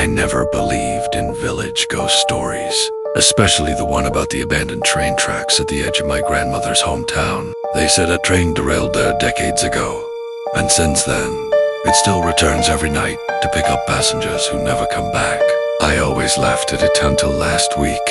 I never believed in village ghost stories, especially the one about the abandoned train tracks at the edge of my grandmother's hometown. They said a train derailed there decades ago, and since then, it still returns every night to pick up passengers who never come back. I always laughed at it until last week.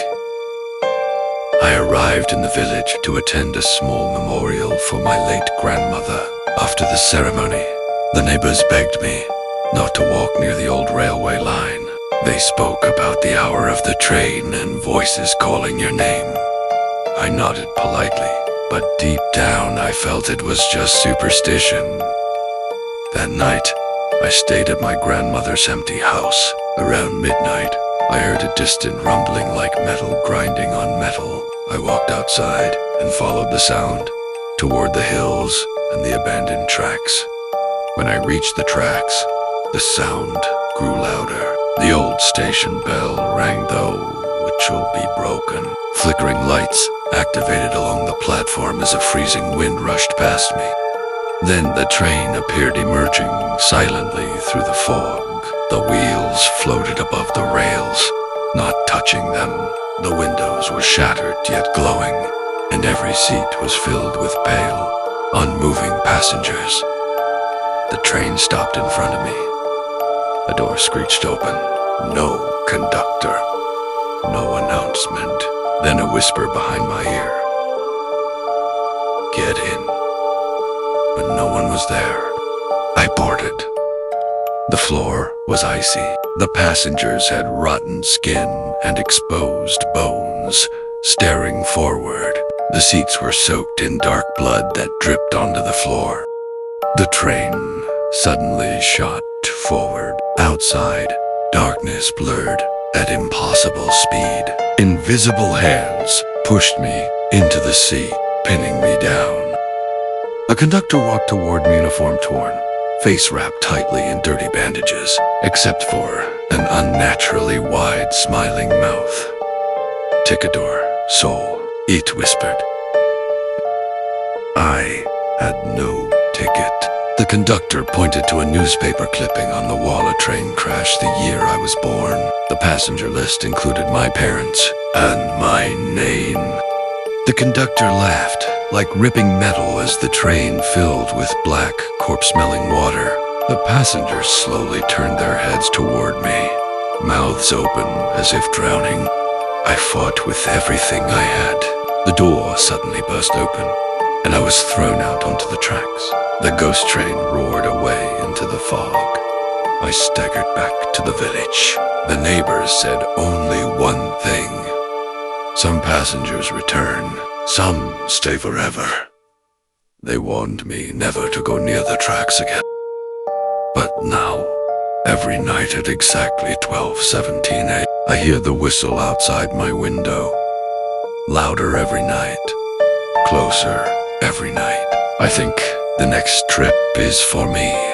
I arrived in the village to attend a small memorial for my late grandmother. After the ceremony, the neighbors begged me not to walk near the old railway line. They spoke about the hour of the train and voices calling your name. I nodded politely, but deep down I felt it was just superstition. That night, I stayed at my grandmother's empty house. Around midnight, I heard a distant rumbling like metal grinding on metal. I walked outside and followed the sound toward the hills and the abandoned tracks. When I reached the tracks, the sound grew louder. The old station bell rang, though which will be broken. Flickering lights activated along the platform as a freezing wind rushed past me. Then the train appeared emerging silently through the fog. The wheels floated above the rails, not touching them. The windows were shattered yet glowing, and every seat was filled with pale, unmoving passengers. The train stopped in front of me. A door screeched open. No conductor. No announcement. Then a whisper behind my ear. Get in. But no one was there. I boarded. The floor was icy. The passengers had rotten skin and exposed bones, staring forward. The seats were soaked in dark blood that dripped onto the floor. The train suddenly shot forward. Outside, darkness blurred at impossible speed. Invisible hands pushed me into the seat, pinning me down. A conductor walked toward me, uniform torn, face wrapped tightly in dirty bandages, except for an unnaturally wide, smiling mouth. Ticador, soul, it whispered. I had no ticket. The conductor pointed to a newspaper clipping on the wall. A train crashed the year I was born. The passenger list included my parents and my name. The conductor laughed, like ripping metal, as the train filled with black, corpse-smelling water. The passengers slowly turned their heads toward me, mouths open as if drowning. I fought with everything I had. The door suddenly burst open, and I was thrown out onto the tracks. The ghost train roared away into the fog. I staggered back to the village. The neighbors said only one thing. Some passengers return, some stay forever. They warned me never to go near the tracks again. But now, every night at exactly 12:17 a.m., I hear the whistle outside my window. Louder every night, closer every night. I think the next trip is for me.